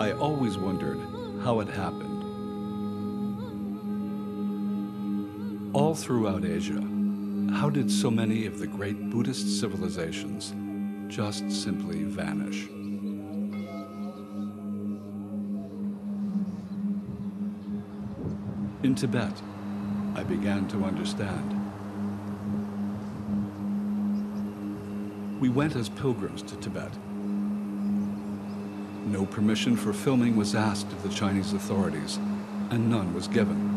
I always wondered how it happened. All throughout Asia, how did so many of the great Buddhist civilizations just simply vanish? In Tibet, I began to understand. We went as pilgrims to Tibet. No permission for filming was asked of the Chinese authorities, and none was given.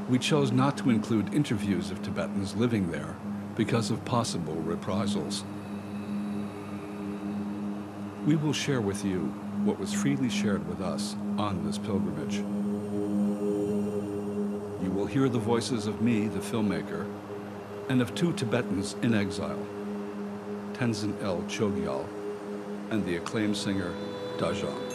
We chose not to include interviews of Tibetans living there because of possible reprisals. We will share with you what was freely shared with us on this pilgrimage. You will hear the voices of me, the filmmaker, and of two Tibetans in exile, Tenzin El Chogyal and the acclaimed singer Dajang.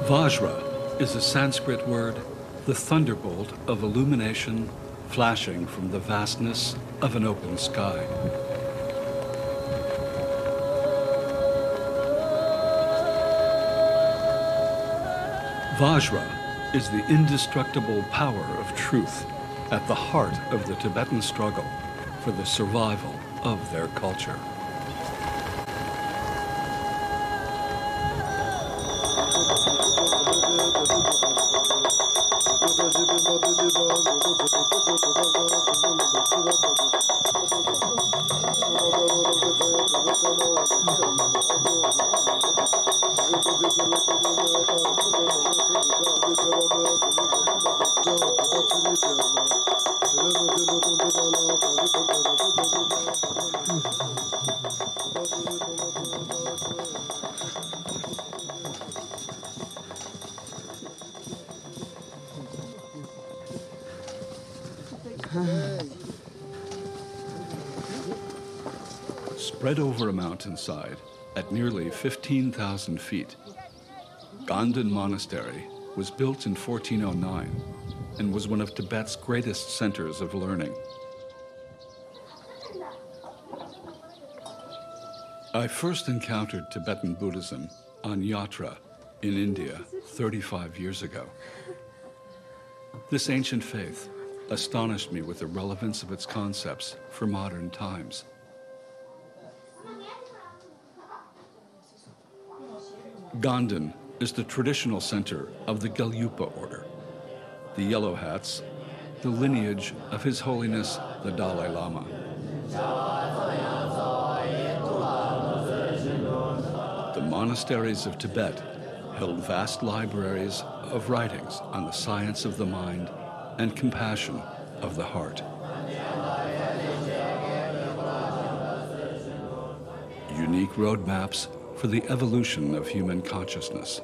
Vajra is a Sanskrit word, the thunderbolt of illumination flashing from the vastness of an open sky. Vajra is the indestructible power of truth at the heart of the Tibetan struggle for the survival of their culture. Spread over a mountainside at nearly 15,000 feet, Ganden Monastery was built in 1409 and was one of Tibet's greatest centers of learning. I first encountered Tibetan Buddhism on Yatra in India 35 years ago. This ancient faith astonished me with the relevance of its concepts for modern times. Ganden is the traditional center of the Gelugpa order, the Yellow Hats, the lineage of His Holiness the Dalai Lama. The monasteries of Tibet held vast libraries of writings on the science of the mind and compassion of the heart. Unique roadmaps for the evolution of human consciousness.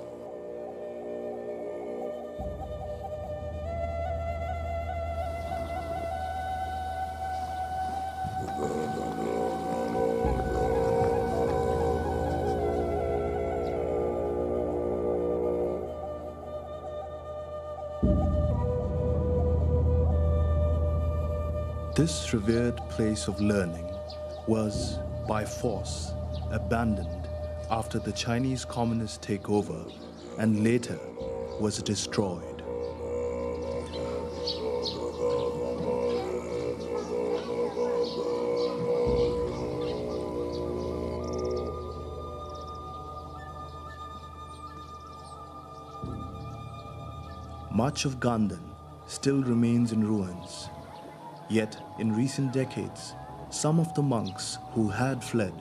This revered place of learning was, by force, abandoned after the Chinese Communist takeover and later was destroyed. Much of Ganden still remains in ruins. Yet, in recent decades, some of the monks who had fled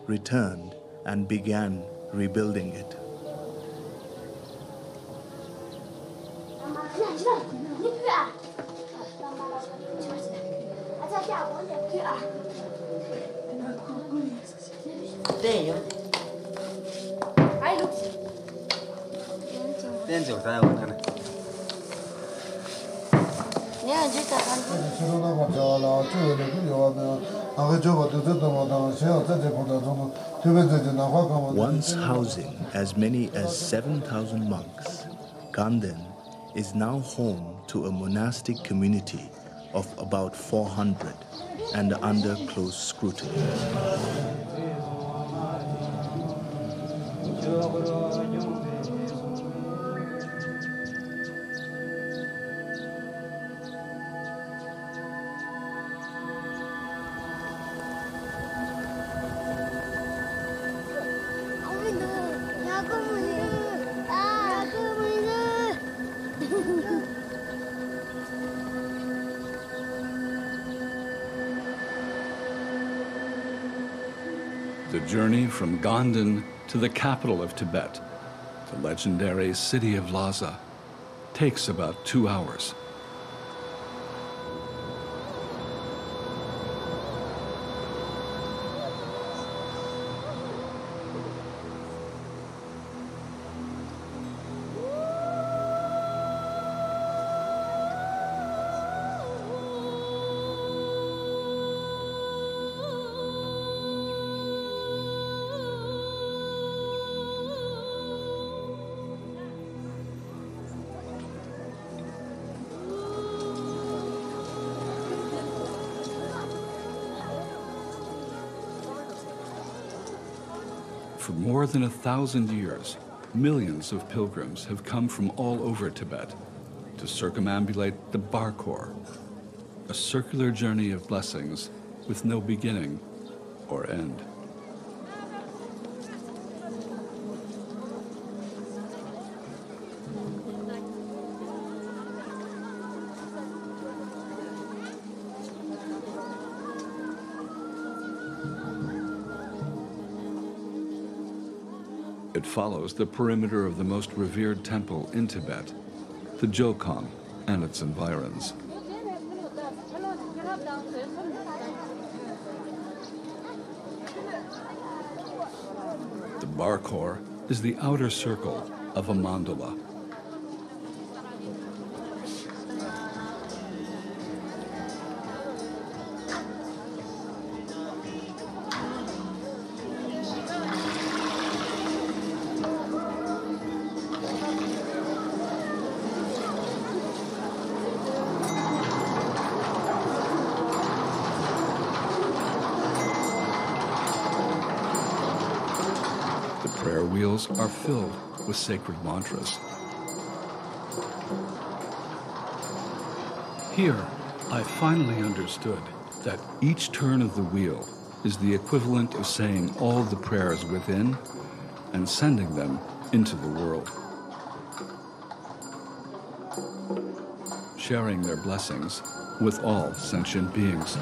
returned and began rebuilding it. Once housing as many as 7,000 monks, Ganden is now home to a monastic community of about 400 and under close scrutiny. The journey from Ganden to the capital of Tibet, the legendary city of Lhasa, takes about 2 hours. For more than 1,000 years, millions of pilgrims have come from all over Tibet to circumambulate the Barkor, a circular journey of blessings with no beginning or end. It follows the perimeter of the most revered temple in Tibet, the Jokhang and its environs. The Barkor is the outer circle of a mandala. Prayer wheels are filled with sacred mantras. Here, I finally understood that each turn of the wheel is the equivalent of saying all the prayers within and sending them into the world, sharing their blessings with all sentient beings.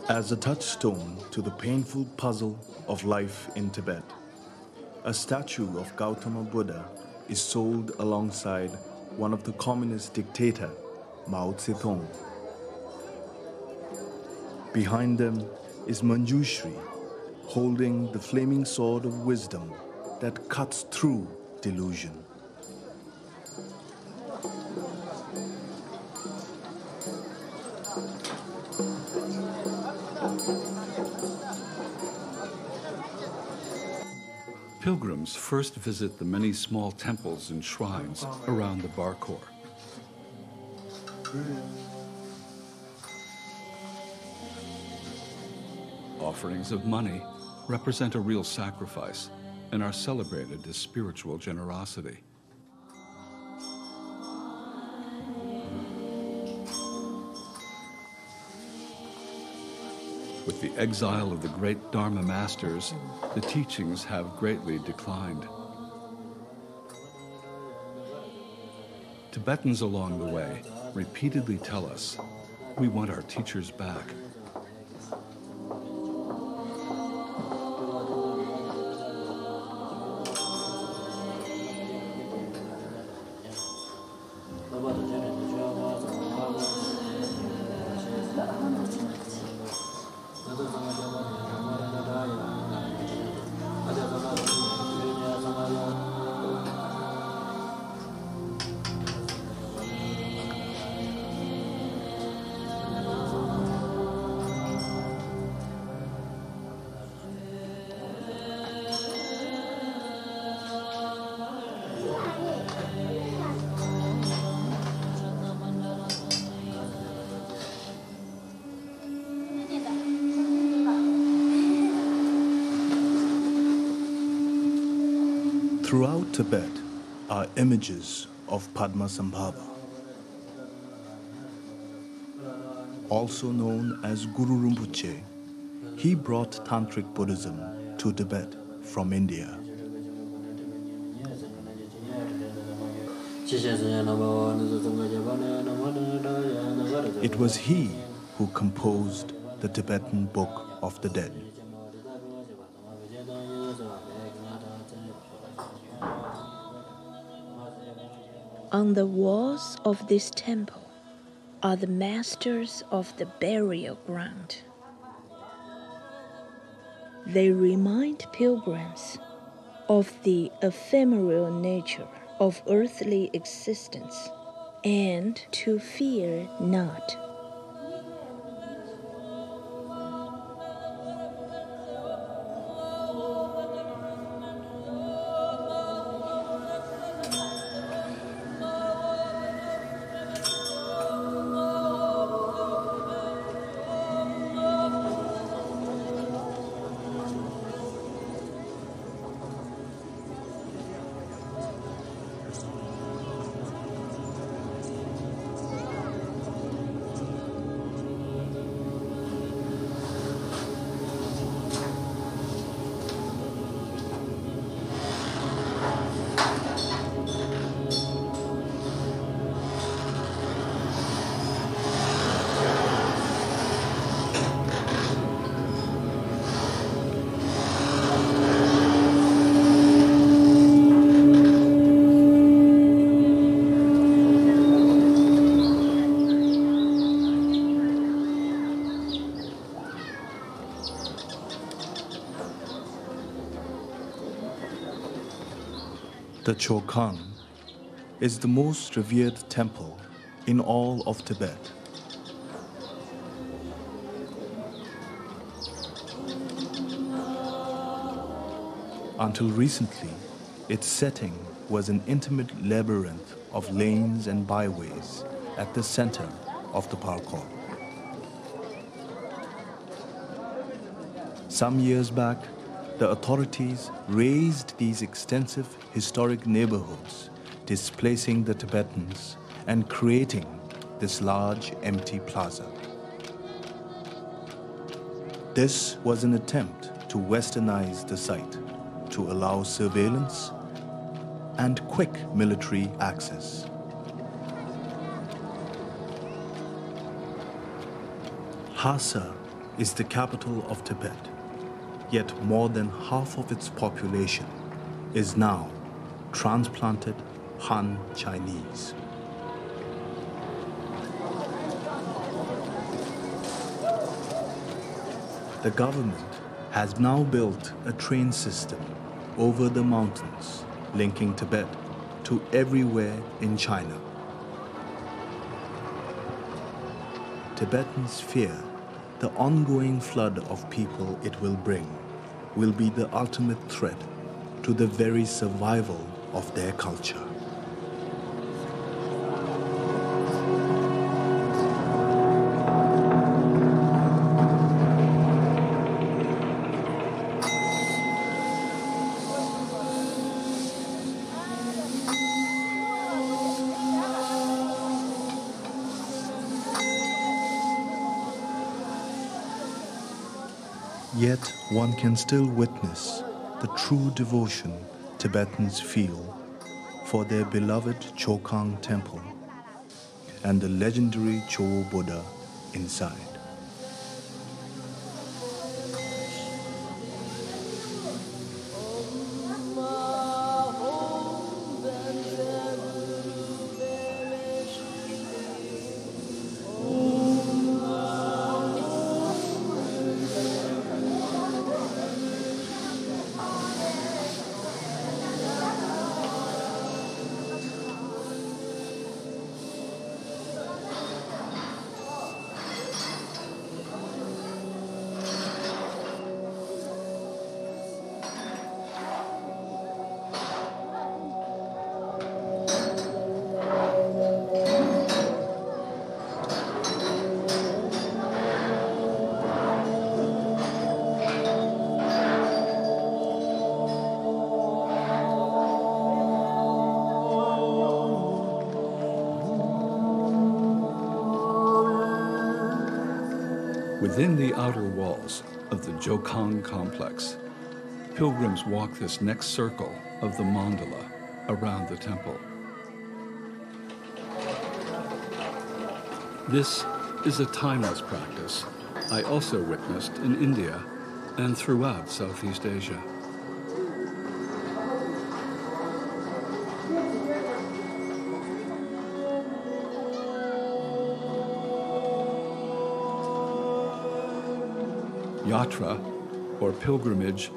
As a touchstone to the painful puzzle of life in Tibet, a statue of Gautama Buddha is sold alongside one of the communist dictator, Mao Zedong. Behind them is Manjushri, holding the flaming sword of wisdom that cuts through delusion. Pilgrims first visit the many small temples and shrines around the Barkor. Offerings of money represent a real sacrifice and are celebrated as spiritual generosity. With the exile of the great Dharma masters, the teachings have greatly declined. Tibetans along the way repeatedly tell us, we want our teachers back. Throughout Tibet are images of Padmasambhava, also known as Guru Rinpoche. He brought Tantric Buddhism to Tibet from India. It was he who composed the Tibetan Book of the Dead. On the walls of this temple are the masters of the burial ground. They remind pilgrims of the ephemeral nature of earthly existence and to fear not. The Chokhang is the most revered temple in all of Tibet. Until recently, its setting was an intimate labyrinth of lanes and byways at the center of the parkour. Some years back, the authorities razed these extensive historic neighborhoods, displacing the Tibetans and creating this large empty plaza. This was an attempt to westernize the site, to allow surveillance and quick military access. Lhasa is the capital of Tibet. Yet more than half of its population is now transplanted Han Chinese. The government has now built a train system over the mountains linking Tibet to everywhere in China. Tibetans fear the ongoing flood of people it will bring will be the ultimate threat to the very survival of their culture. Yet one can still witness the true devotion Tibetans feel for their beloved Chokang Temple and the legendary Cho Buddha inside. Within the outer walls of the Jokang complex, pilgrims walk this next circle of the mandala around the temple. This is a timeless practice I also witnessed in India and throughout Southeast Asia. Yatra, or pilgrimage,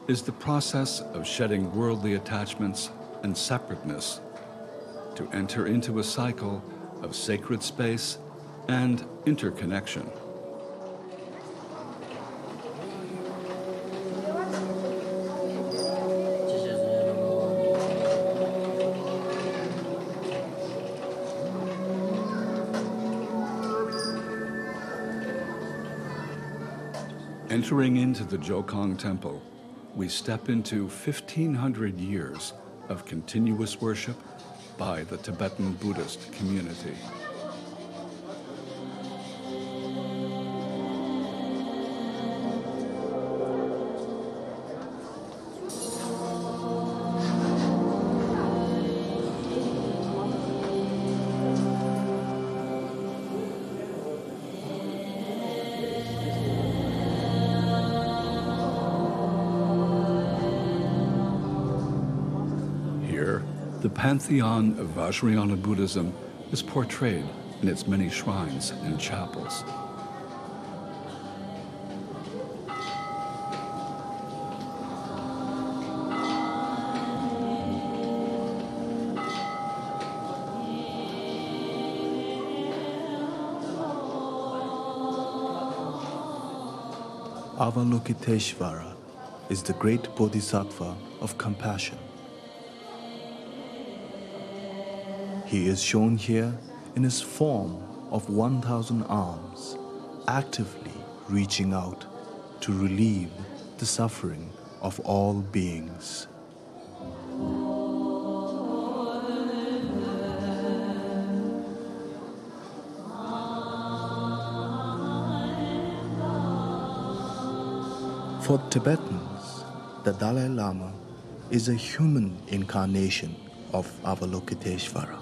is the process of shedding worldly attachments and separateness to enter into a cycle of sacred space and interconnection. Entering into the Jokang Temple, we step into 1,500 years of continuous worship by the Tibetan Buddhist community. The pantheon of Vajrayana Buddhism is portrayed in its many shrines and chapels. Avalokiteshvara is the great bodhisattva of compassion. He is shown here in his form of 1,000 arms, actively reaching out to relieve the suffering of all beings. For Tibetans, the Dalai Lama is a human incarnation of Avalokiteshvara.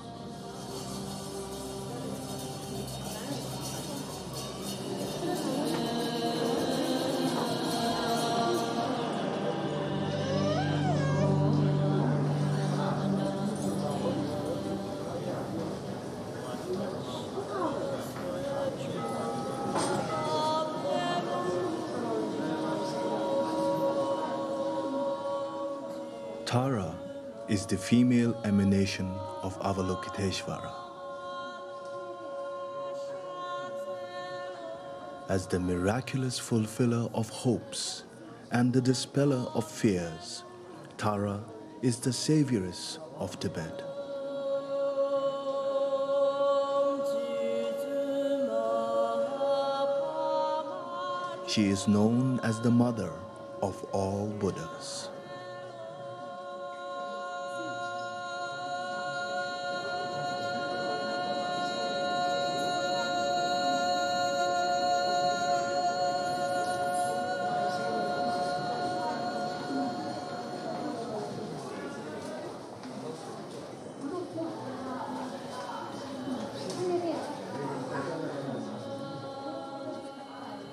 Tara is the female emanation of Avalokiteshvara. As the miraculous fulfiller of hopes and the dispeller of fears, Tara is the savioress of Tibet. She is known as the mother of all Buddhas.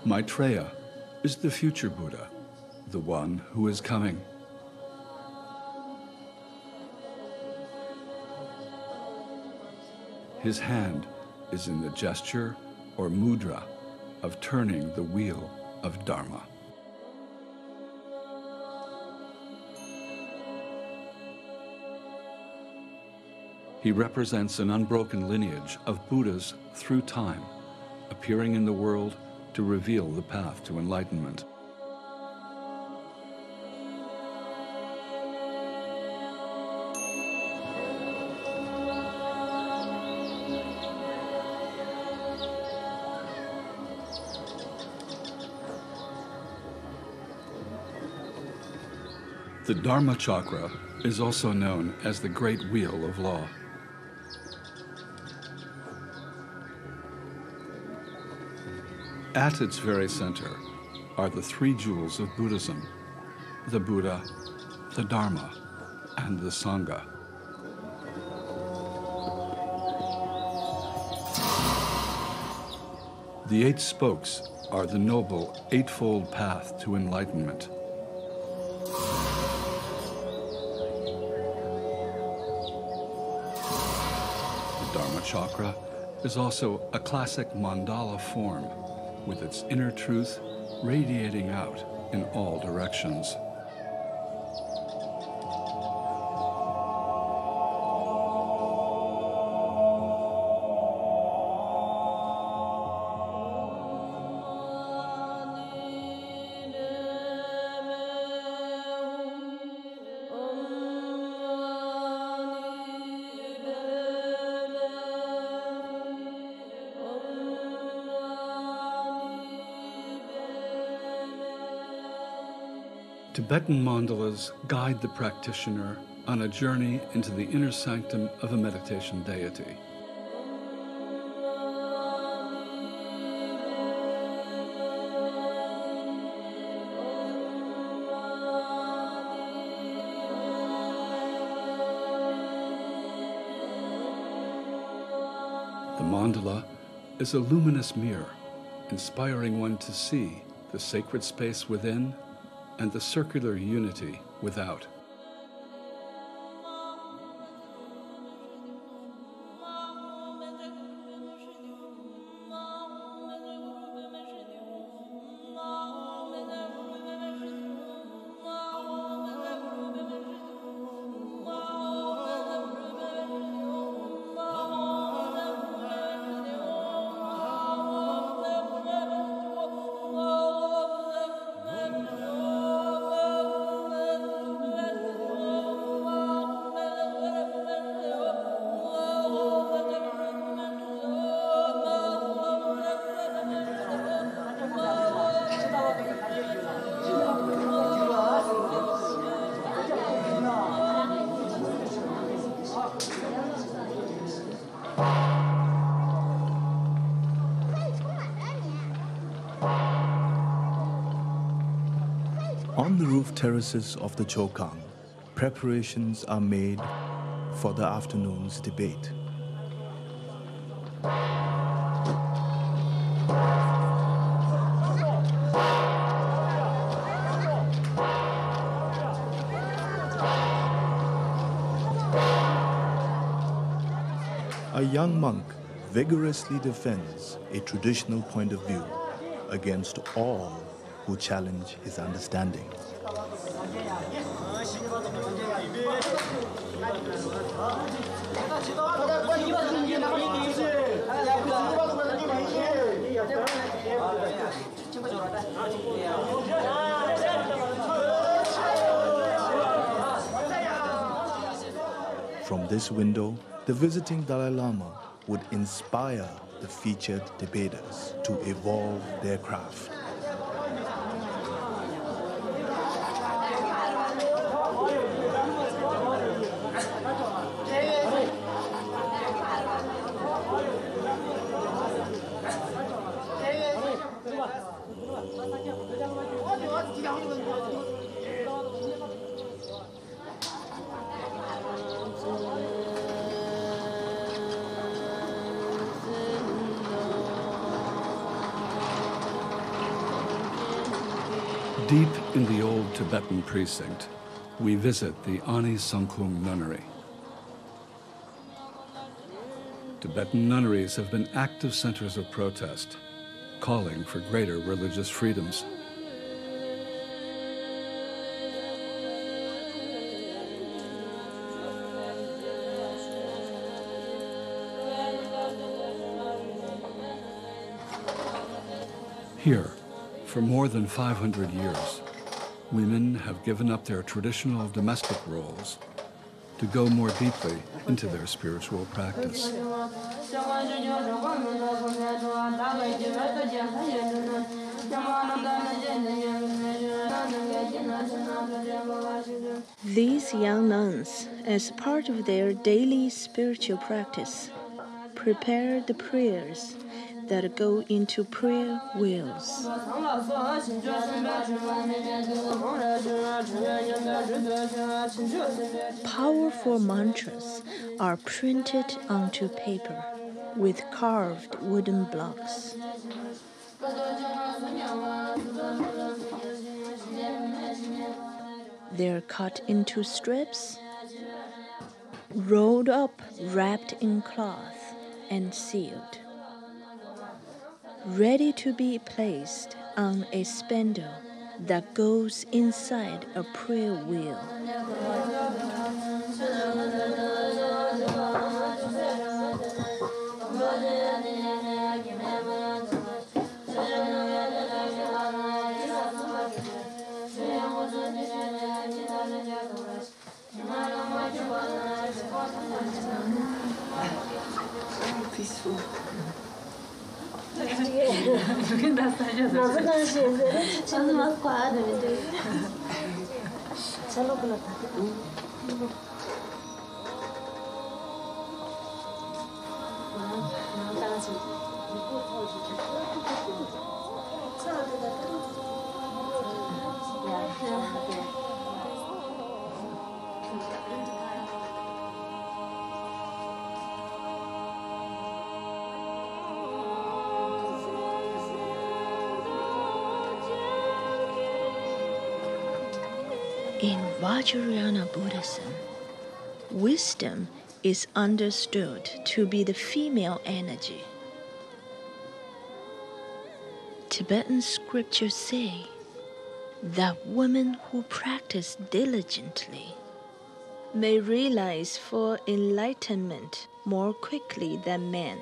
Maitreya is the future Buddha, the one who is coming. His hand is in the gesture or mudra of turning the wheel of Dharma. He represents an unbroken lineage of Buddhas through time, appearing in the world to reveal the path to enlightenment. The Dharma Chakra is also known as the Great Wheel of Law. At its very center are the three jewels of Buddhism: the Buddha, the Dharma, and the Sangha. The 8 spokes are the noble eightfold path to enlightenment. The Dharma Chakra is also a classic mandala form, with its inner truth radiating out in all directions. Tibetan mandalas guide the practitioner on a journey into the inner sanctum of a meditation deity. The mandala is a luminous mirror, inspiring one to see the sacred space within and the circular unity without. On the roof terraces of the Chokang, preparations are made for the afternoon's debate. A young monk vigorously defends a traditional point of view against all who challenge his understanding. From this window, the visiting Dalai Lama would inspire the featured debaters to evolve their craft. Deep in the old Tibetan precinct, we visit the Ani Sangkung Nunnery. Tibetan nunneries have been active centers of protest, calling for greater religious freedoms. Here, for more than 500 years, women have given up their traditional domestic roles to go more deeply into their spiritual practice. These young nuns, as part of their daily spiritual practice, prepare the prayers that go into prayer wheels. Powerful mantras are printed onto paper with carved wooden blocks. They're cut into strips, rolled up, wrapped in cloth, and sealed, ready to be placed on a spindle that goes inside a prayer wheel. Peaceful. In Vajrayana Buddhism, wisdom is understood to be the female energy. Tibetan scriptures say that women who practice diligently may realize full enlightenment more quickly than men.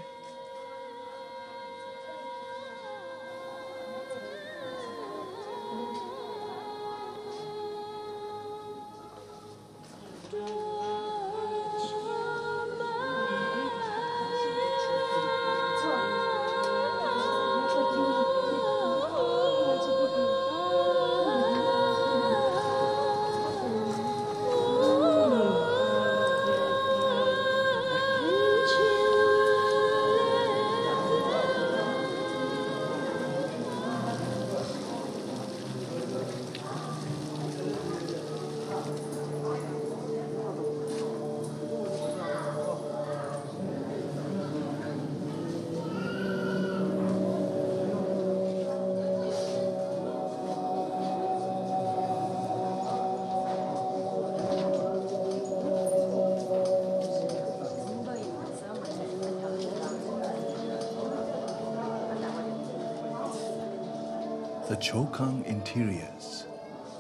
The Chokang interiors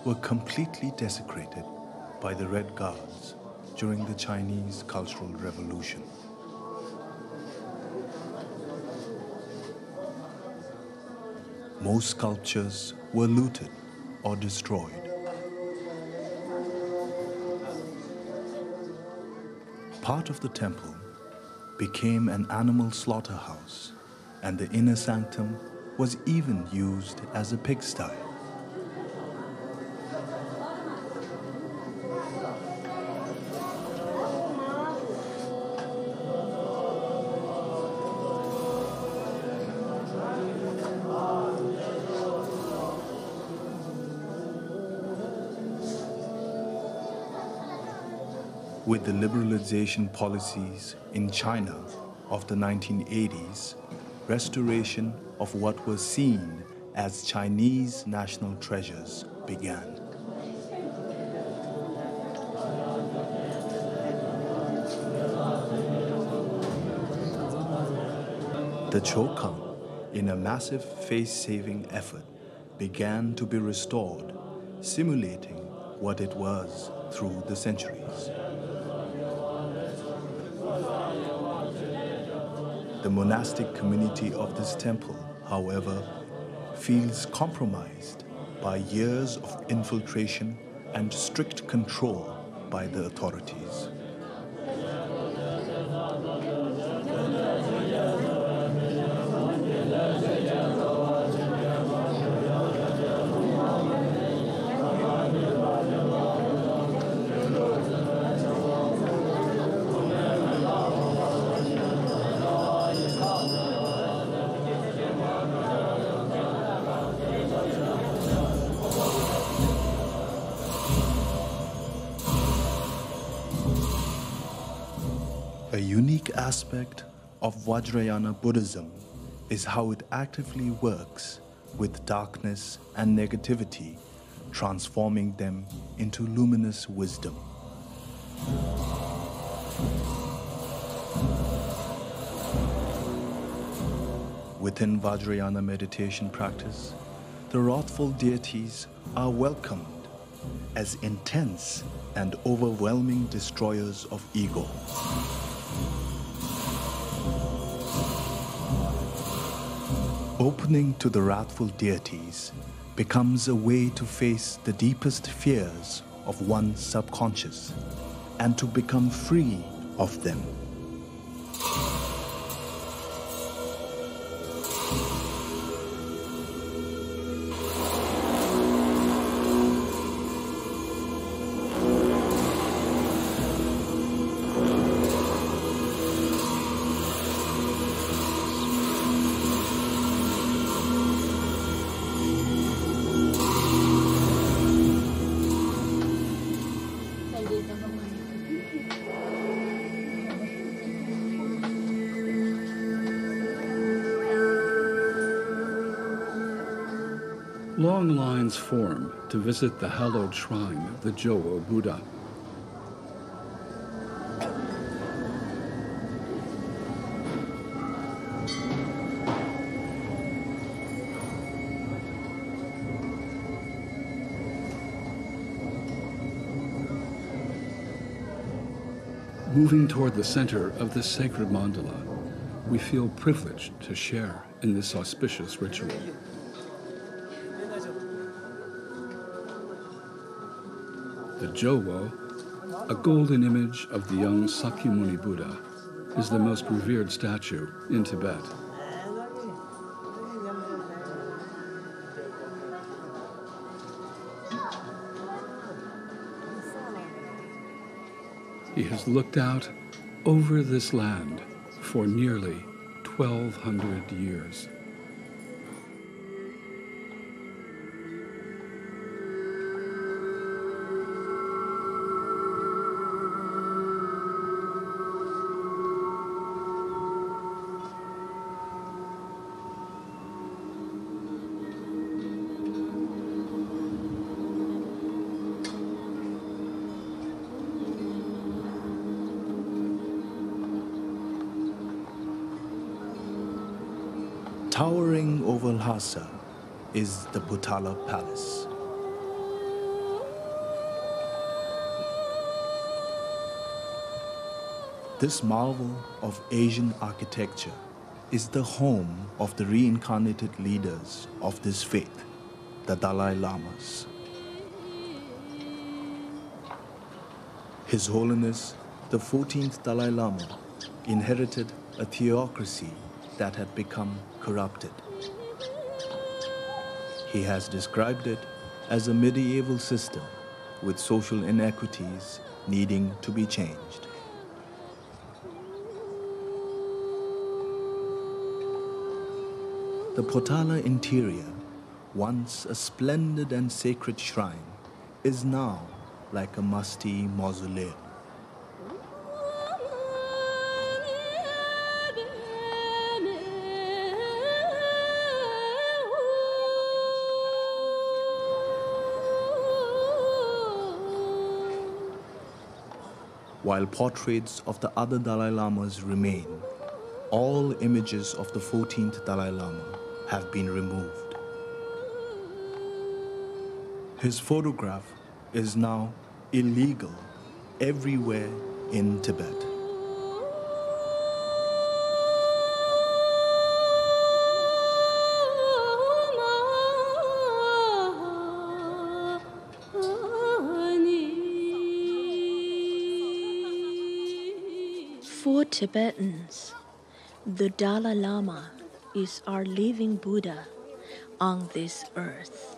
were completely desecrated by the Red Guards during the Chinese Cultural Revolution. Most sculptures were looted or destroyed. Part of the temple became an animal slaughterhouse, and the inner sanctum was even used as a pigsty. With the liberalization policies in China of the 1980s, restoration of what was seen as Chinese national treasures began. The Chokam, in a massive face-saving effort, began to be restored, simulating what it was through the centuries. The monastic community of this temple, however, feels compromised by years of infiltration and strict control by the authorities. A unique aspect of Vajrayana Buddhism is how it actively works with darkness and negativity, transforming them into luminous wisdom. Within Vajrayana meditation practice, the wrathful deities are welcomed as intense and overwhelming destroyers of ego. Opening to the wrathful deities becomes a way to face the deepest fears of one's subconscious and to become free of them. Long lines form to visit the hallowed shrine of the Jowo Buddha. Moving toward the center of this sacred mandala, we feel privileged to share in this auspicious ritual. The Jowo, a golden image of the young Sakyamuni Buddha, is the most revered statue in Tibet. He has looked out over this land for nearly 1,200 years. Towering over Lhasa is the Potala Palace. This marvel of Asian architecture is the home of the reincarnated leaders of this faith, the Dalai Lamas. His Holiness, the 14th Dalai Lama, inherited a theocracy that had become corrupted. He has described it as a medieval system with social inequities needing to be changed. The Potala interior, once a splendid and sacred shrine, is now like a musty mausoleum. While portraits of the other Dalai Lamas remain, all images of the 14th Dalai Lama have been removed. His photograph is now illegal everywhere in Tibet. For Tibetans, the Dalai Lama is our living Buddha on this earth.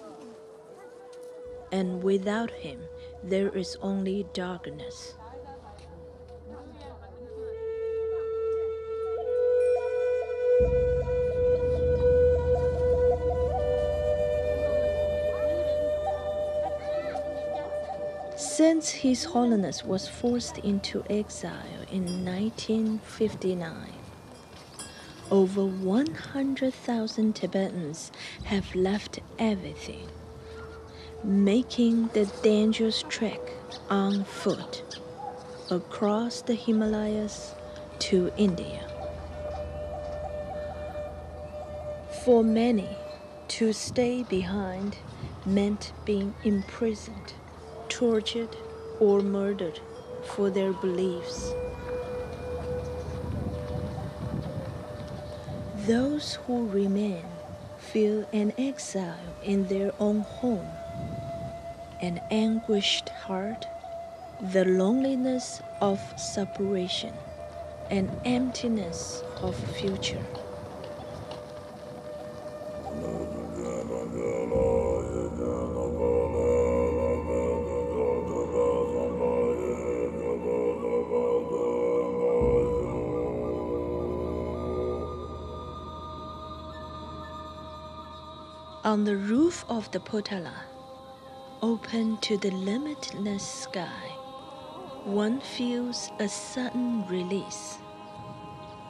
And without him, there is only darkness. Since His Holiness was forced into exile in 1959, over 100,000 Tibetans have left everything, making the dangerous trek on foot across the Himalayas to India. For many, to stay behind meant being imprisoned, tortured, or murdered for their beliefs. Those who remain feel an exile in their own home, an anguished heart, the loneliness of separation, an emptiness of future. On the roof of the Potala, open to the limitless sky, one feels a sudden release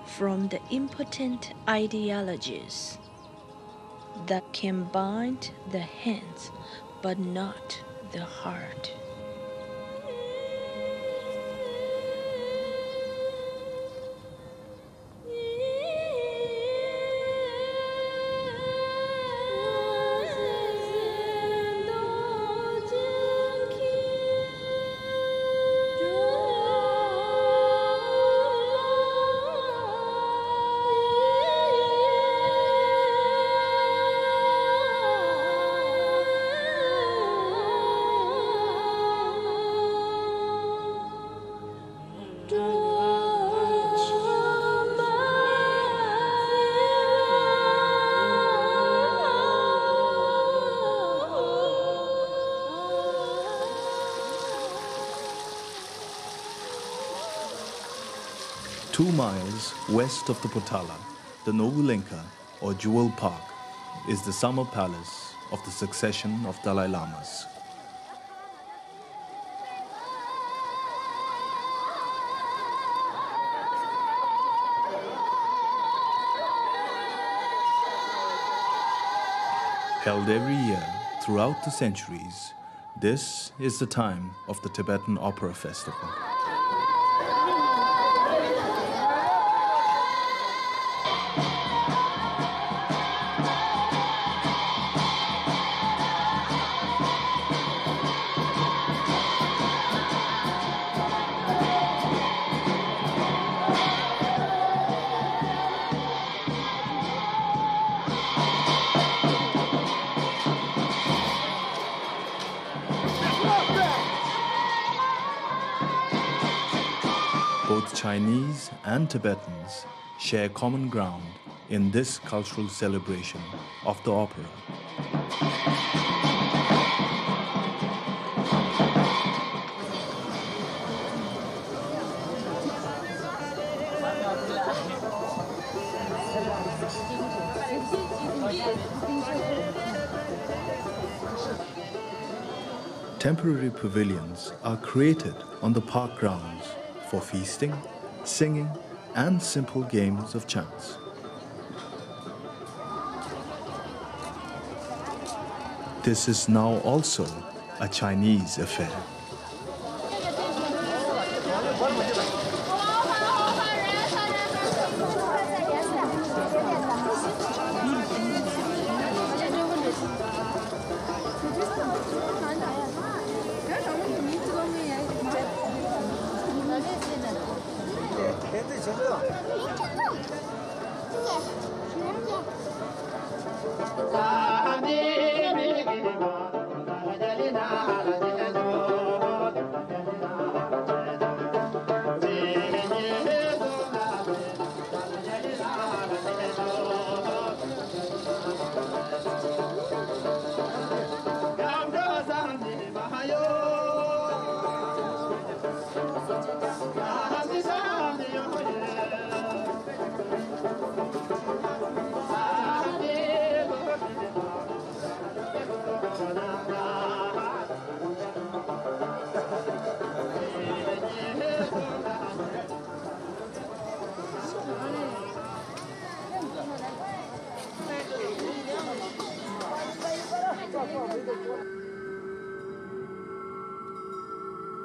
from the impotent ideologies that can bind the hands but not the heart. Two miles west of the Potala, the Novulenka, or Jewel Park, is the summer palace of the succession of Dalai Lamas. Held every year throughout the centuries, this is the time of the Tibetan Opera Festival. Both Chinese and Tibetans share common ground in this cultural celebration of the opera. Temporary pavilions are created on the park grounds for feasting, singing, and simple games of chance. This is now also a Chinese affair.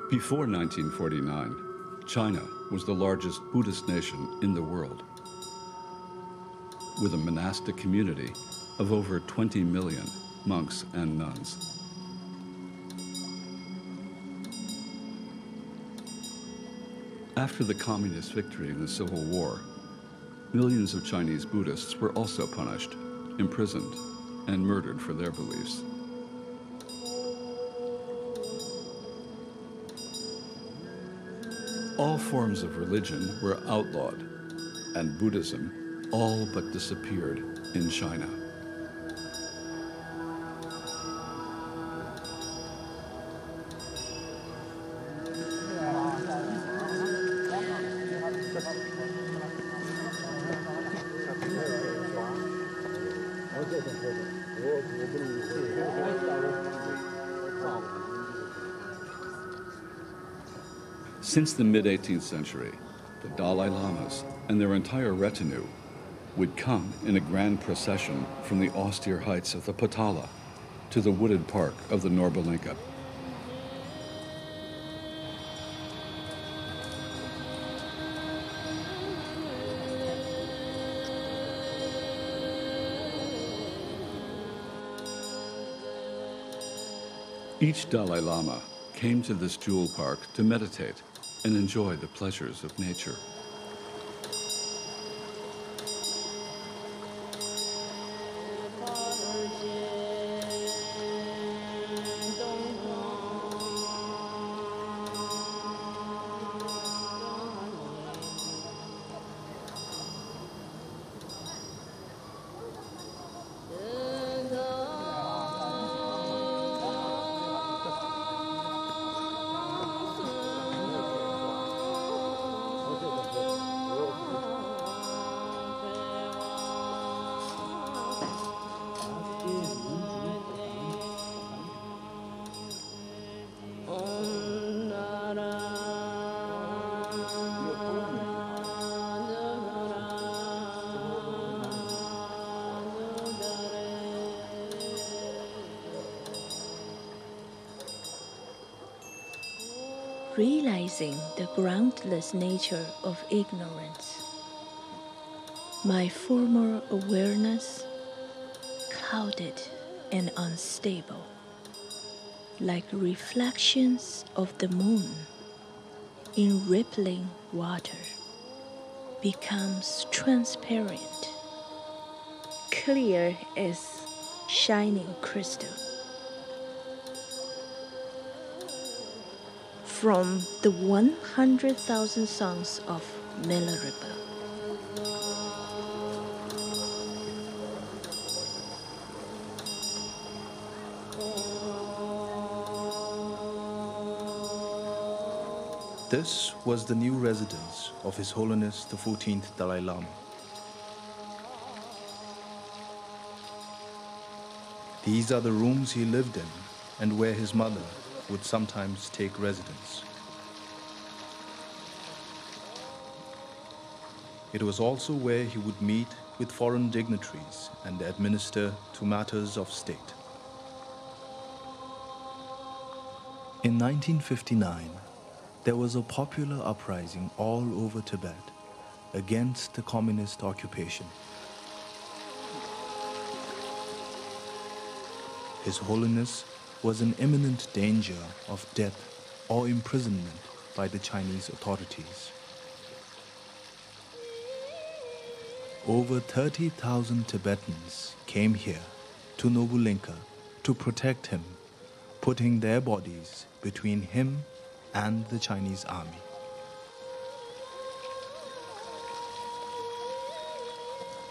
Before 1949, China was the largest Buddhist nation in the world, with a monastic community of over 20 million monks and nuns. After the communist victory in the Civil War, millions of Chinese Buddhists were also punished, imprisoned, and murdered for their beliefs. All forms of religion were outlawed, and Buddhism all but disappeared in China. Since the mid-18th century, the Dalai Lamas and their entire retinue would come in a grand procession from the austere heights of the Potala to the wooded park of the Norbalinka. Each Dalai Lama came to this jewel park to meditate and enjoy the pleasures of nature. Realizing the groundless nature of ignorance, my former awareness clouded and unstable, like reflections of the moon in rippling water, becomes transparent, clear as shining crystal. From the 100,000 songs of Milarepa. This was the new residence of His Holiness the 14th Dalai Lama. These are the rooms he lived in and where his mother would sometimes take residence. It was also where he would meet with foreign dignitaries and administer to matters of state. In 1959, there was a popular uprising all over Tibet against the communist occupation. His Holiness was in imminent danger of death or imprisonment by the Chinese authorities. Over 30,000 Tibetans came here to Nobulinka to protect him, putting their bodies between him and the Chinese army.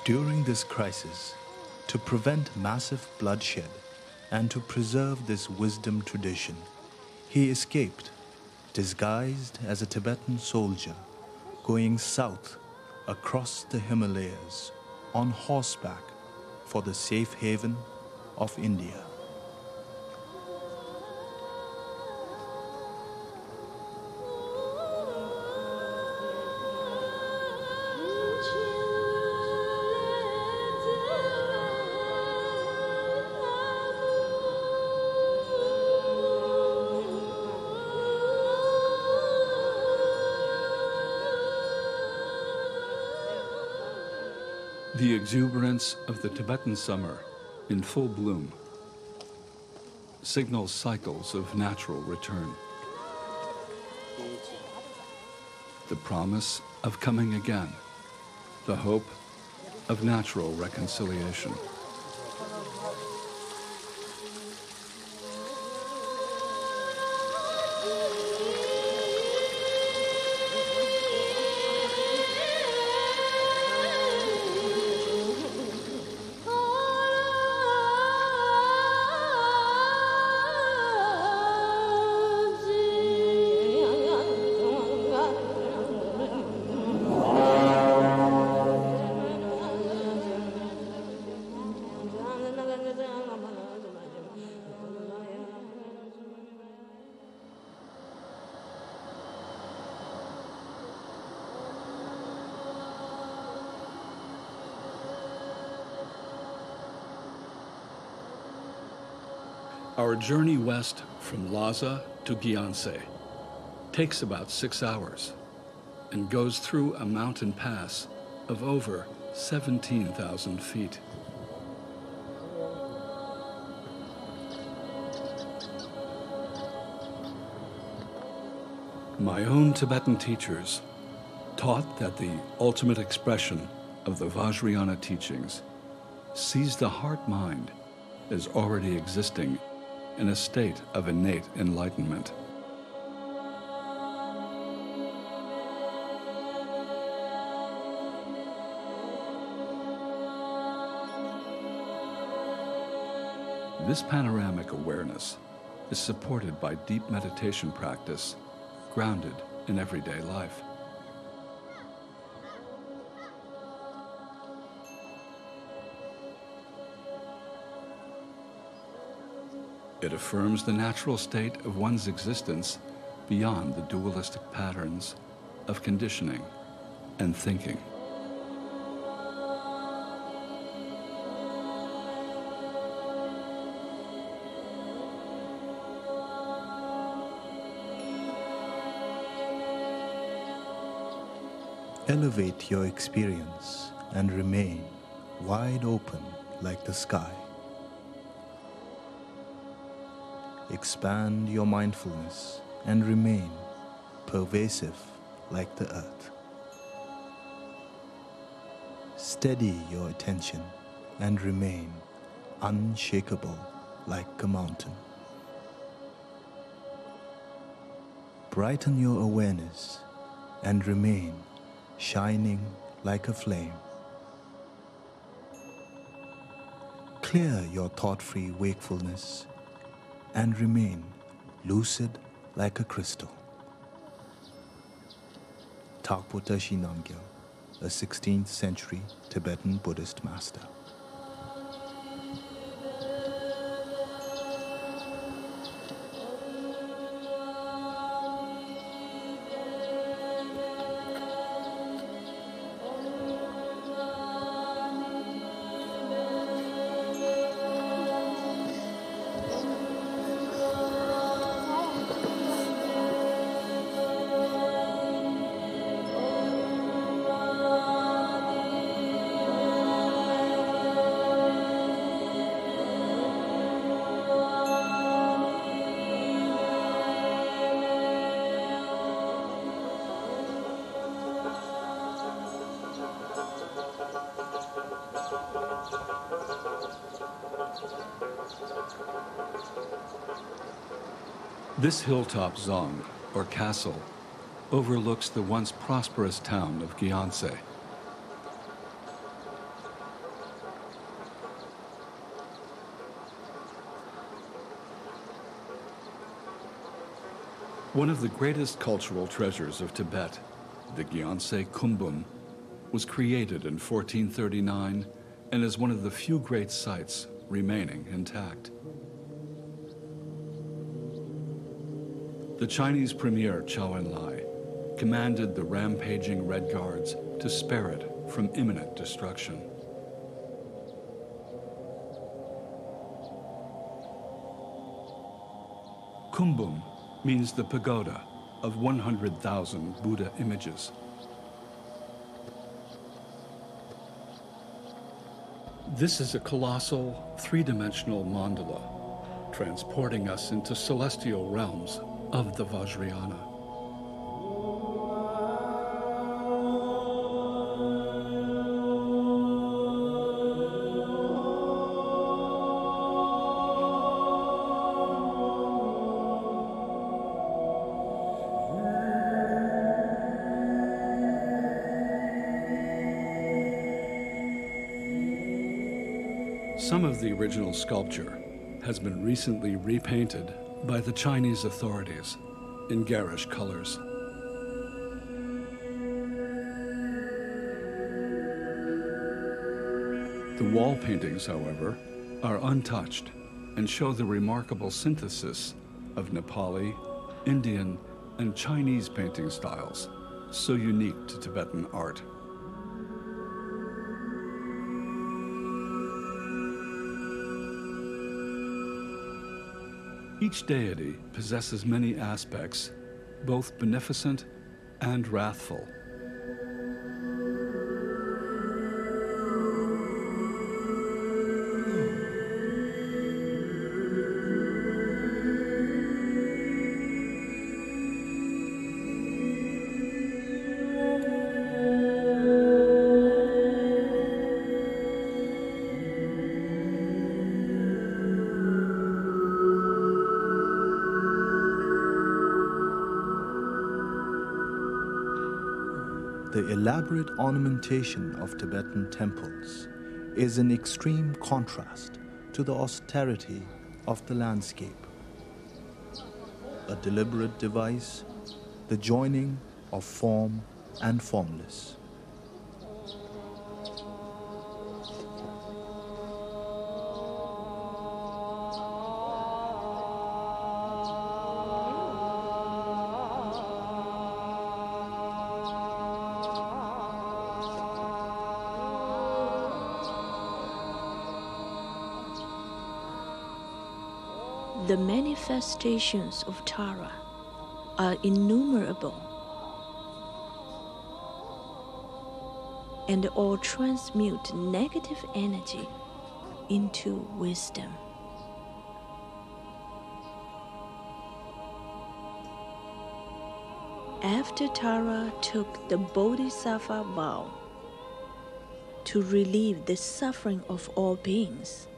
During this crisis, to prevent massive bloodshed and to preserve this wisdom tradition, he escaped, disguised as a Tibetan soldier, going south across the Himalayas on horseback for the safe haven of India. The exuberance of the Tibetan summer in full bloom signals cycles of natural return. The promise of coming again, the hope of natural reconciliation. Our journey west from Lhasa to Gyantse takes about 6 hours and goes through a mountain pass of over 17,000 feet. My own Tibetan teachers taught that the ultimate expression of the Vajrayana teachings sees the heart-mind as already existing in a state of innate enlightenment. This panoramic awareness is supported by deep meditation practice grounded in everyday life. It affirms the natural state of one's existence beyond the dualistic patterns of conditioning and thinking. Elevate your experience and remain wide open like the sky. Expand your mindfulness and remain pervasive like the earth. Steady your attention and remain unshakable like a mountain. Brighten your awareness and remain shining like a flame. Clear your thought-free wakefulness and remain lucid like a crystal. Thakpo Tashi Namgyal, a 16th century Tibetan Buddhist master. This hilltop zong, or castle, overlooks the once prosperous town of Gyeongse. One of the greatest cultural treasures of Tibet, the Gyeongse Kumbum, was created in 1439 and is one of the few great sites remaining intact. The Chinese premier Zhou Enlai commanded the rampaging Red Guards to spare it from imminent destruction. Kumbum means the pagoda of 100,000 Buddha images. This is a colossal, three-dimensional mandala, transporting us into celestial realms of the Vajrayana. Some of the original sculpture has been recently repainted by the Chinese authorities in garish colors. The wall paintings, however, are untouched and show the remarkable synthesis of Nepali, Indian, and Chinese painting styles, so unique to Tibetan art. Each deity possesses many aspects, both beneficent and wrathful. The elaborate ornamentation of Tibetan temples is in extreme contrast to the austerity of the landscape. A deliberate device, the joining of form and formless. The manifestations of Tara are innumerable, and all transmute negative energy into wisdom. After Tara took the Bodhisattva vow to relieve the suffering of all beings,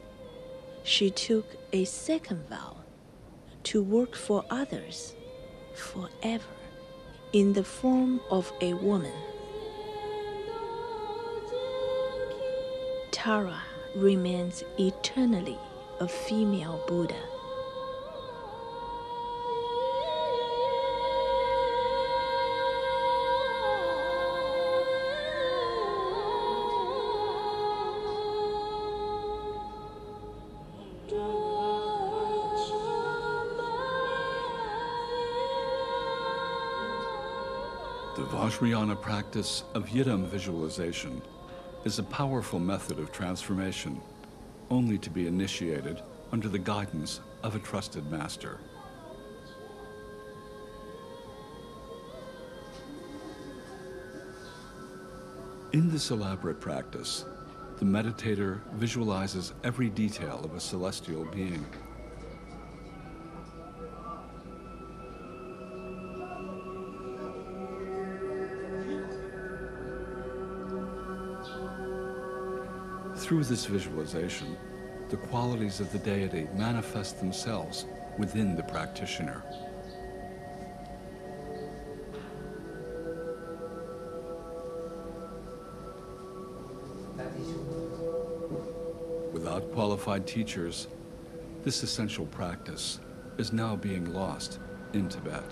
she took a second vow to work for others forever in the form of a woman. Tara remains eternally a female Buddha. The Vajrayana practice of Yidam visualization is a powerful method of transformation, only to be initiated under the guidance of a trusted master. In this elaborate practice, the meditator visualizes every detail of a celestial being. Through this visualization, the qualities of the deity manifest themselves within the practitioner. Without qualified teachers, this essential practice is now being lost in Tibet.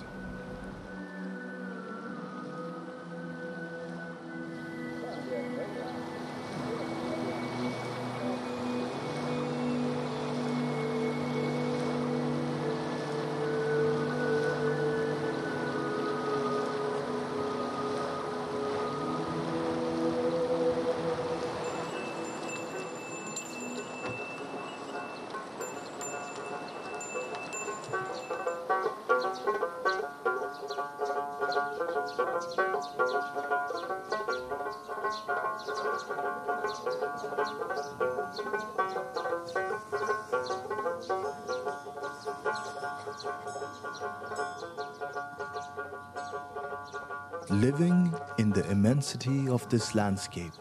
Living in the immensity of this landscape,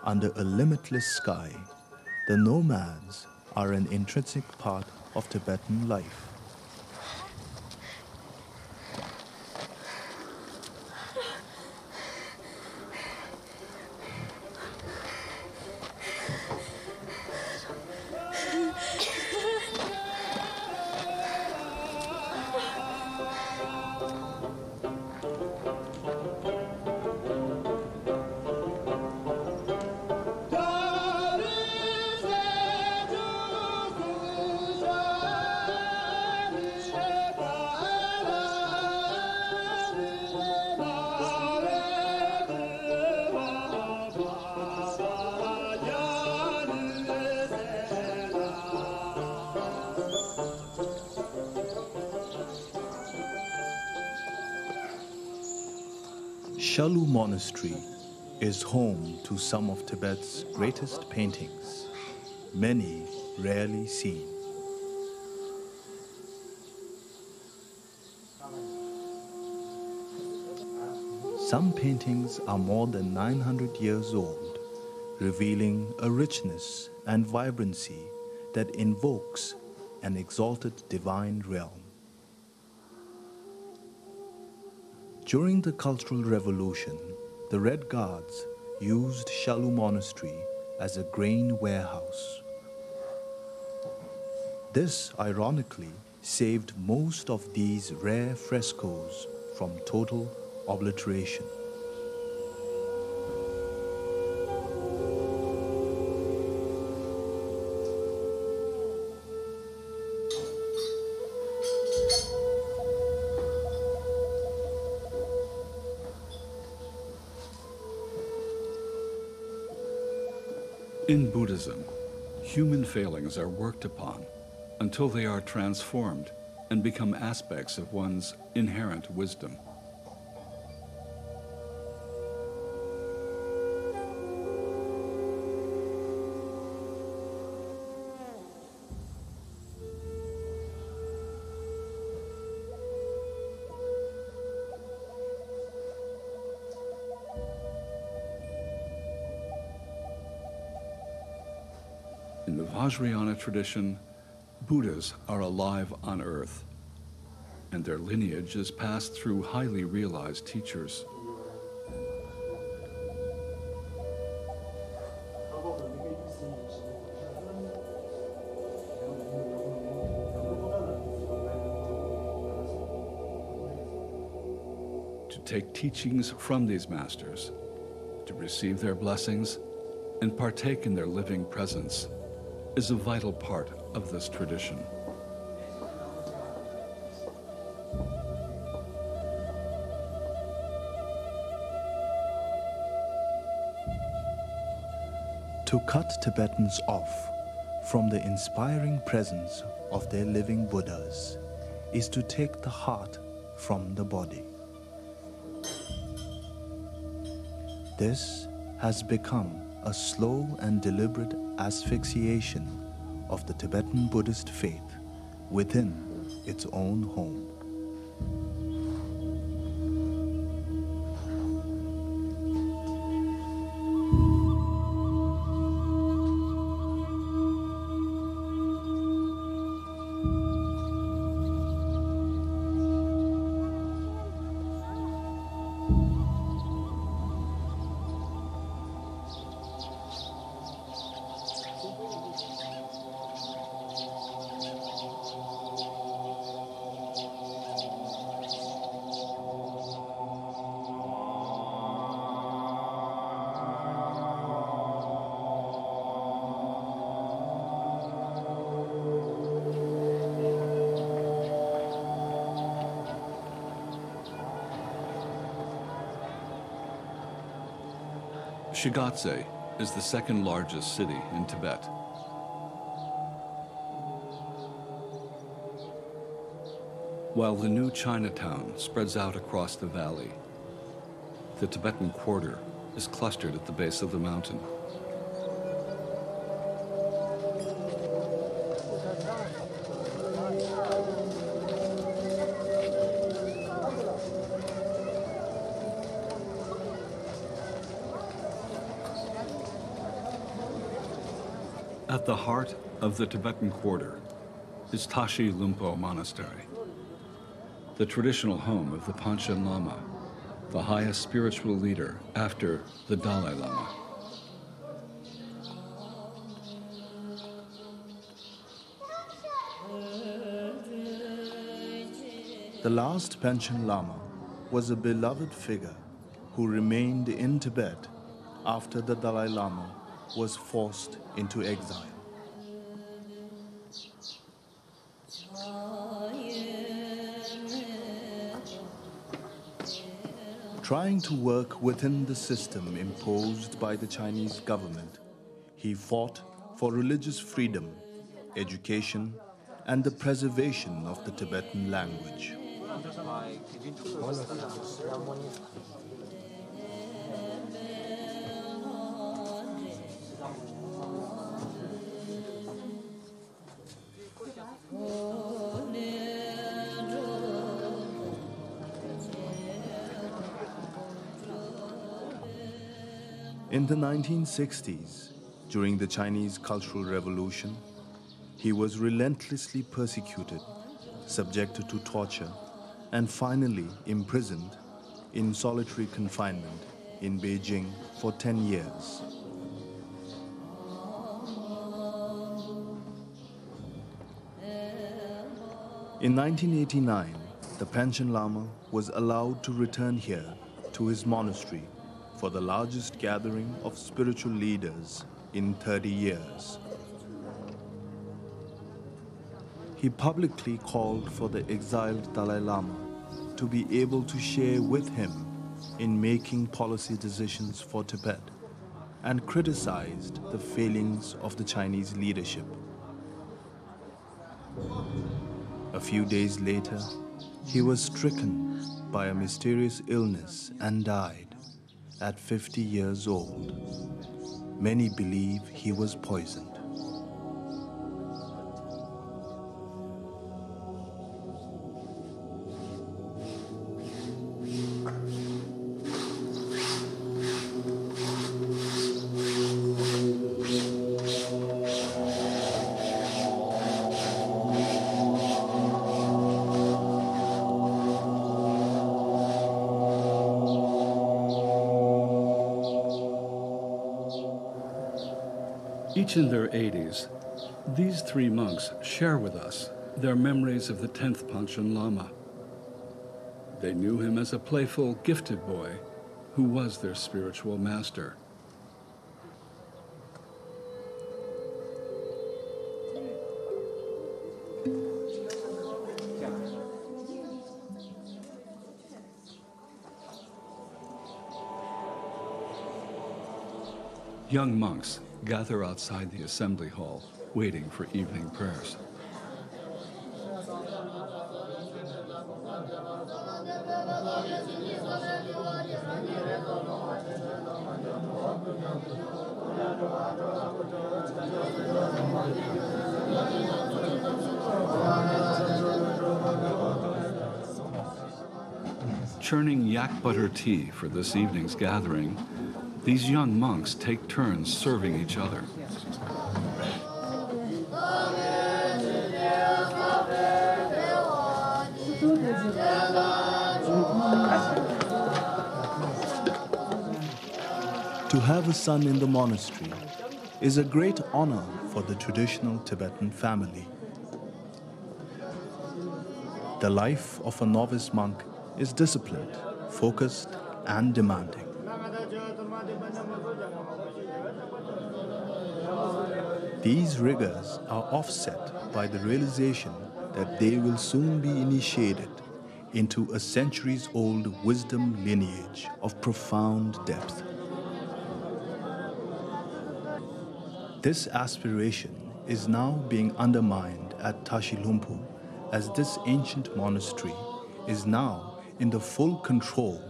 under a limitless sky, the nomads are an intrinsic part of Tibetan life. Shalu Monastery is home to some of Tibet's greatest paintings, many rarely seen. Some paintings are more than 900 years old, revealing a richness and vibrancy that invokes an exalted divine realm. During the Cultural Revolution, the Red Guards used Shalu Monastery as a grain warehouse. This, ironically, saved most of these rare frescoes from total obliteration. In Buddhism, human failings are worked upon until they are transformed and become aspects of one's inherent wisdom. In the Vajrayana tradition, Buddhas are alive on earth, and their lineage is passed through highly realized teachers. To take teachings from these masters, to receive their blessings, and partake in their living presence is a vital part of this tradition. To cut Tibetans off from the inspiring presence of their living Buddhas is to take the heart from the body. This has become a slow and deliberate asphyxiation of the Tibetan Buddhist faith within its own home. Shigatse is the second largest city in Tibet. While the new Chinatown spreads out across the valley, the Tibetan quarter is clustered at the base of the mountain. At the heart of the Tibetan quarter is Tashi Lumpo Monastery, the traditional home of the Panchen Lama, the highest spiritual leader after the Dalai Lama. The last Panchen Lama was a beloved figure who remained in Tibet after the Dalai Lama was forced into exile. Trying to work within the system imposed by the Chinese government, he fought for religious freedom, education, and the preservation of the Tibetan language. In the 1960s, during the Chinese Cultural Revolution, he was relentlessly persecuted, subjected to torture, and finally imprisoned in solitary confinement in Beijing for 10 years. In 1989, the Panchen Lama was allowed to return here to his monastery for the largest gathering of spiritual leaders in 30 years. He publicly called for the exiled Dalai Lama to be able to share with him in making policy decisions for Tibet, and criticized the failings of the Chinese leadership. A few days later, he was stricken by a mysterious illness and died at 50 years old. Many believe he was poisoned. Each in their 80s, these three monks share with us their memories of the 10th Panchen Lama. They knew him as a playful, gifted boy who was their spiritual master. Young monks gather outside the assembly hall, waiting for evening prayers. Churning yak butter tea for this evening's gathering, these young monks take turns serving each other. To have a son in the monastery is a great honor for the traditional Tibetan family. The life of a novice monk is disciplined, focused, and demanding. These rigors are offset by the realization that they will soon be initiated into a centuries-old wisdom lineage of profound depth. This aspiration is now being undermined at Tashilhunpo, as this ancient monastery is now in the full control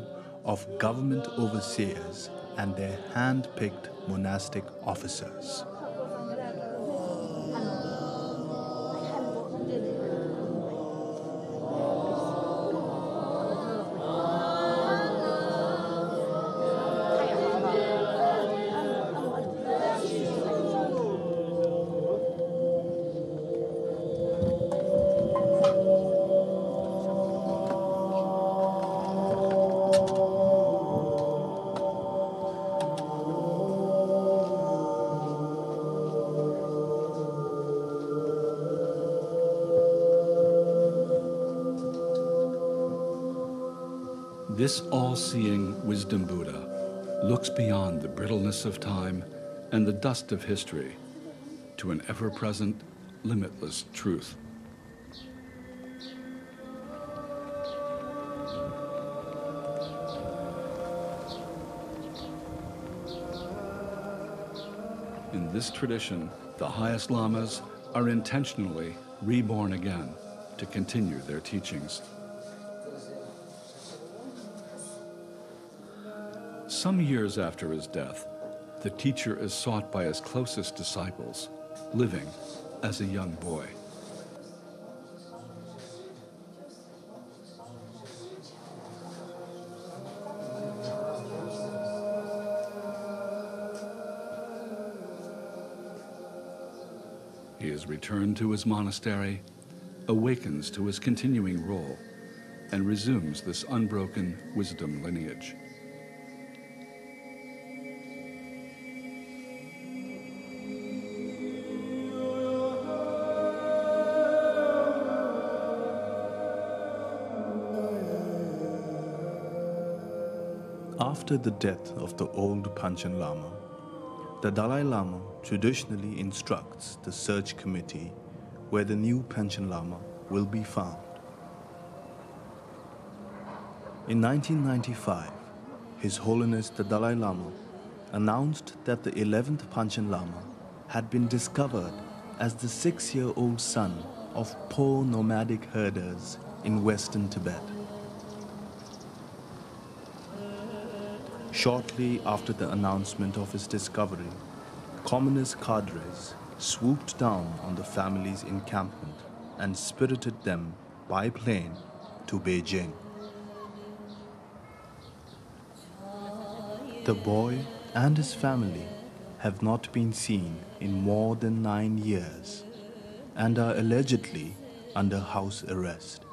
of government overseers and their hand-picked monastic officers. This all-seeing wisdom Buddha looks beyond the brittleness of time and the dust of history to an ever-present, limitless truth. In this tradition, the highest lamas are intentionally reborn again to continue their teachings. Some years after his death, the teacher is sought by his closest disciples, living as a young boy. He is returned to his monastery, awakens to his continuing role, and resumes this unbroken wisdom lineage. After the death of the old Panchen Lama, the Dalai Lama traditionally instructs the search committee where the new Panchen Lama will be found. In 1995, His Holiness the Dalai Lama announced that the 11th Panchen Lama had been discovered as the 6-year-old son of poor nomadic herders in western Tibet. Shortly after the announcement of his discovery, communist cadres swooped down on the family's encampment and spirited them by plane to Beijing. The boy and his family have not been seen in more than 9 years and are allegedly under house arrest.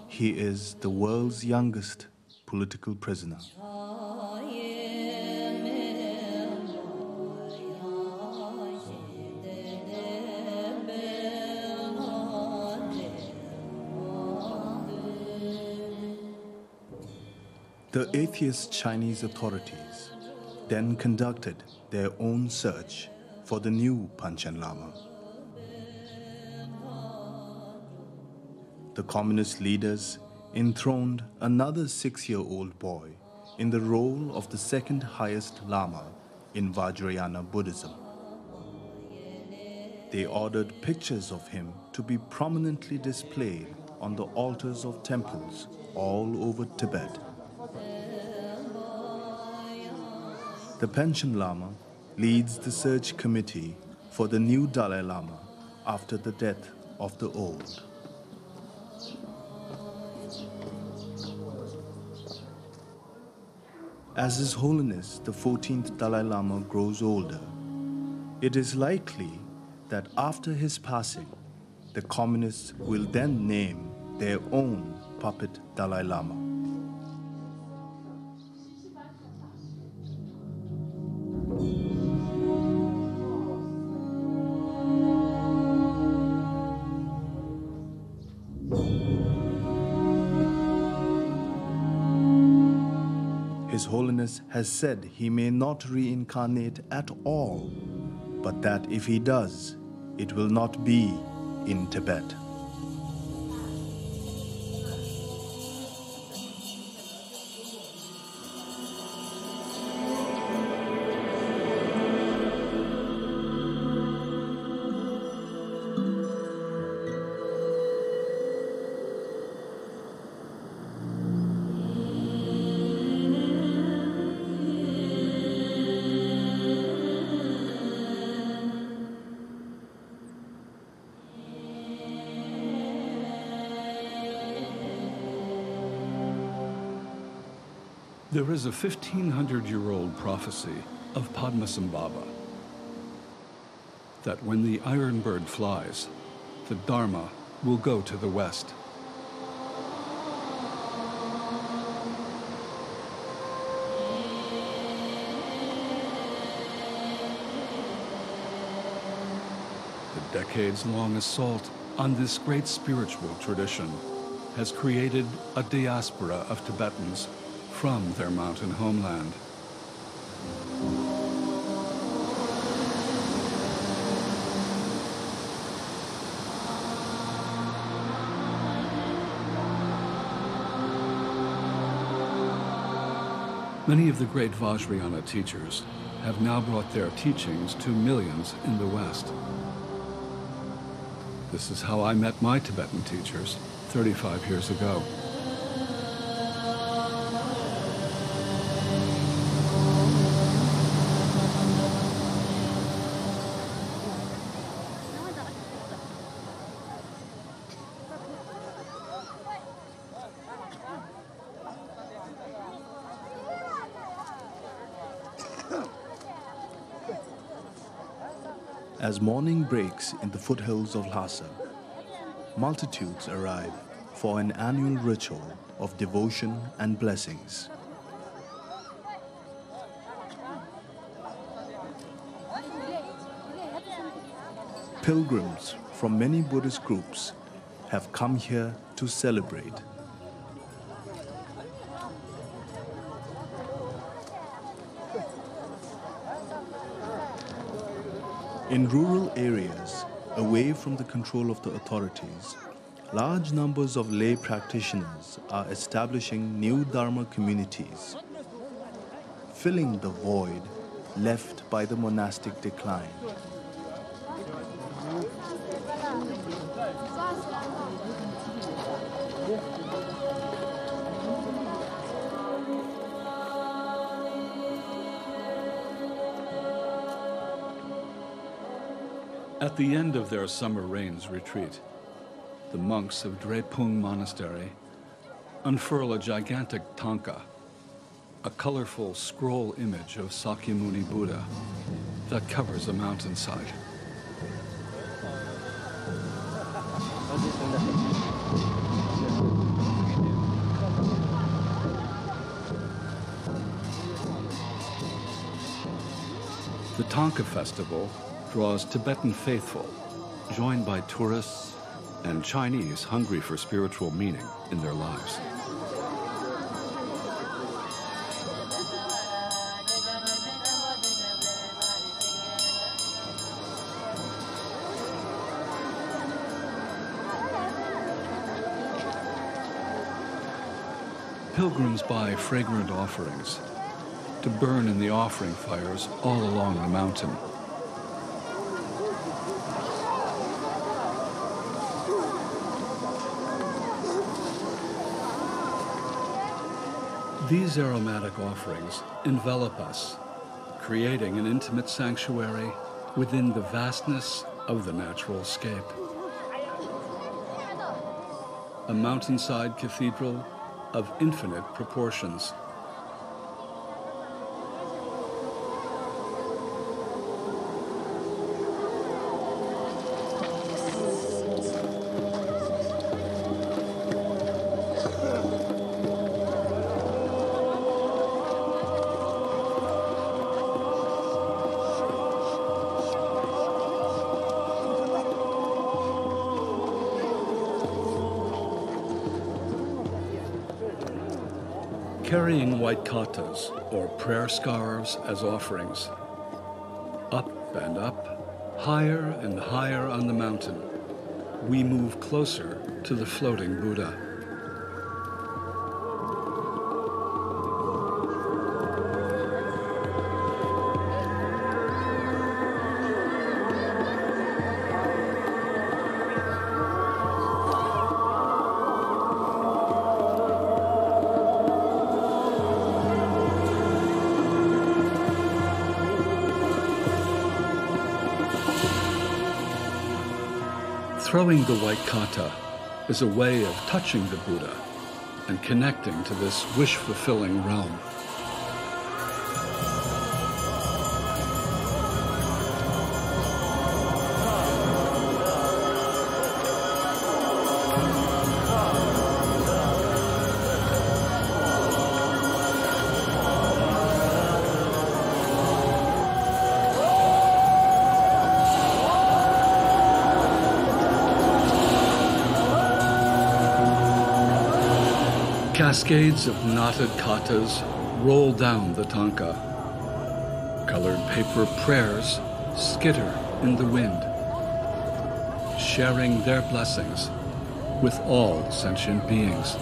He is the world's youngest political prisoner. The atheist Chinese authorities then conducted their own search for the new Panchen Lama. The communist leaders enthroned another 6-year-old boy in the role of the second highest Lama in Vajrayana Buddhism. They ordered pictures of him to be prominently displayed on the altars of temples all over Tibet. The Panchen Lama leads the search committee for the new Dalai Lama after the death of the old. As His Holiness the 14th Dalai Lama grows older, it is likely that after his passing, the communists will then name their own puppet Dalai Lama. His Holiness has said he may not reincarnate at all, but that if he does, it will not be in Tibet. There is a 1,500-year-old prophecy of Padmasambhava that when the iron bird flies, the Dharma will go to the west. The decades-long assault on this great spiritual tradition has created a diaspora of Tibetans from their mountain homeland. Many of the great Vajrayana teachers have now brought their teachings to millions in the West. This is how I met my Tibetan teachers 35 years ago. As morning breaks in the foothills of Lhasa, multitudes arrive for an annual ritual of devotion and blessings. Pilgrims from many Buddhist groups have come here to celebrate. In rural areas, away from the control of the authorities, large numbers of lay practitioners are establishing new Dharma communities, filling the void left by the monastic decline. At the end of their summer rains retreat, the monks of Drepung Monastery unfurl a gigantic tanka, a colorful scroll image of Sakyamuni Buddha that covers a mountainside. The Tanka Festival draws Tibetan faithful, joined by tourists and Chinese hungry for spiritual meaning in their lives. Pilgrims buy fragrant offerings to burn in the offering fires all along the mountain. These aromatic offerings envelop us, creating an intimate sanctuary within the vastness of the natural scape. A mountainside cathedral of infinite proportions. Carrying white katas, or prayer scarves, as offerings. Up and up, higher and higher on the mountain, we move closer to the floating Buddha. Throwing the white kata is a way of touching the Buddha, and connecting to this wish-fulfilling realm. Cascades of knotted katas roll down the tanka. Colored paper prayers skitter in the wind, sharing their blessings with all sentient beings.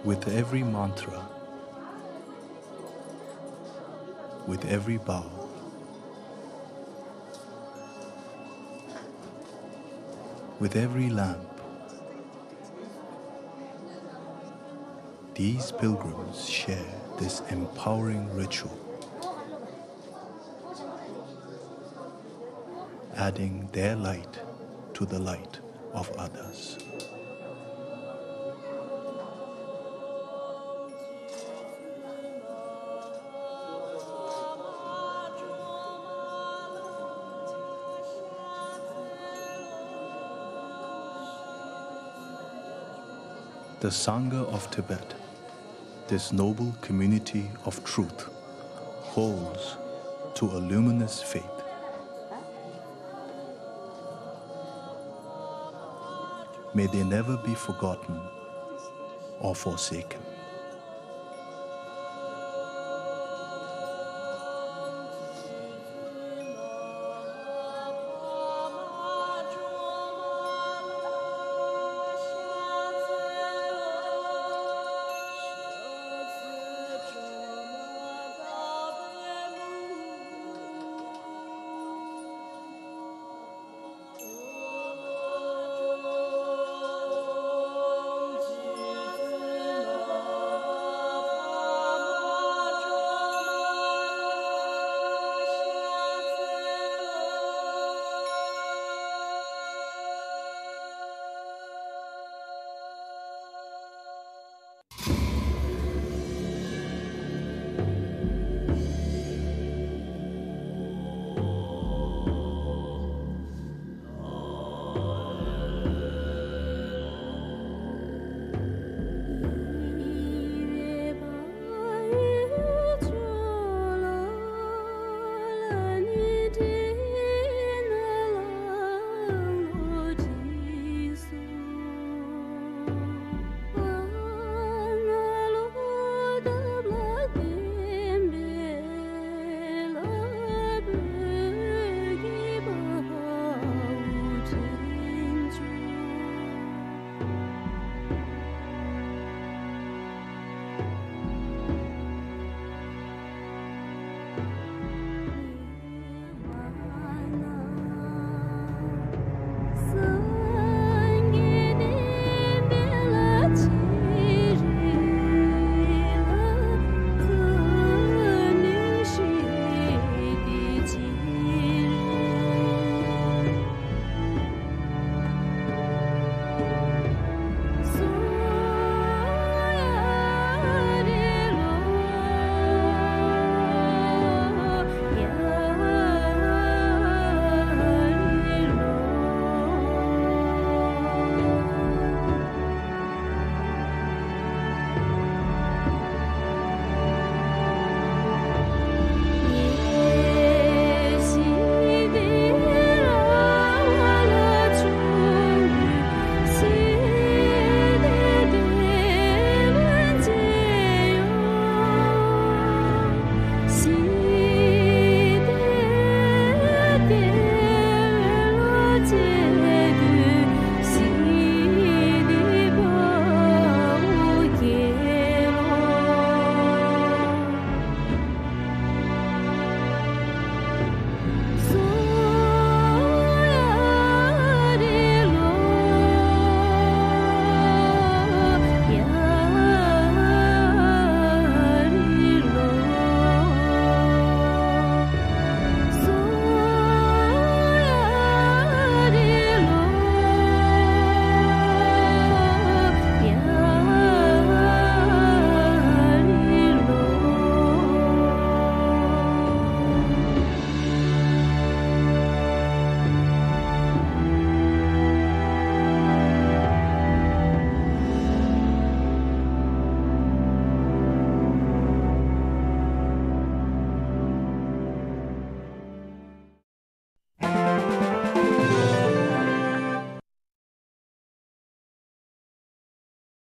With every mantra, with every bow, with every lamp, these pilgrims share this empowering ritual, adding their light to the light of others. The Sangha of Tibet, this noble community of truth, holds to a luminous faith. May they never be forgotten or forsaken.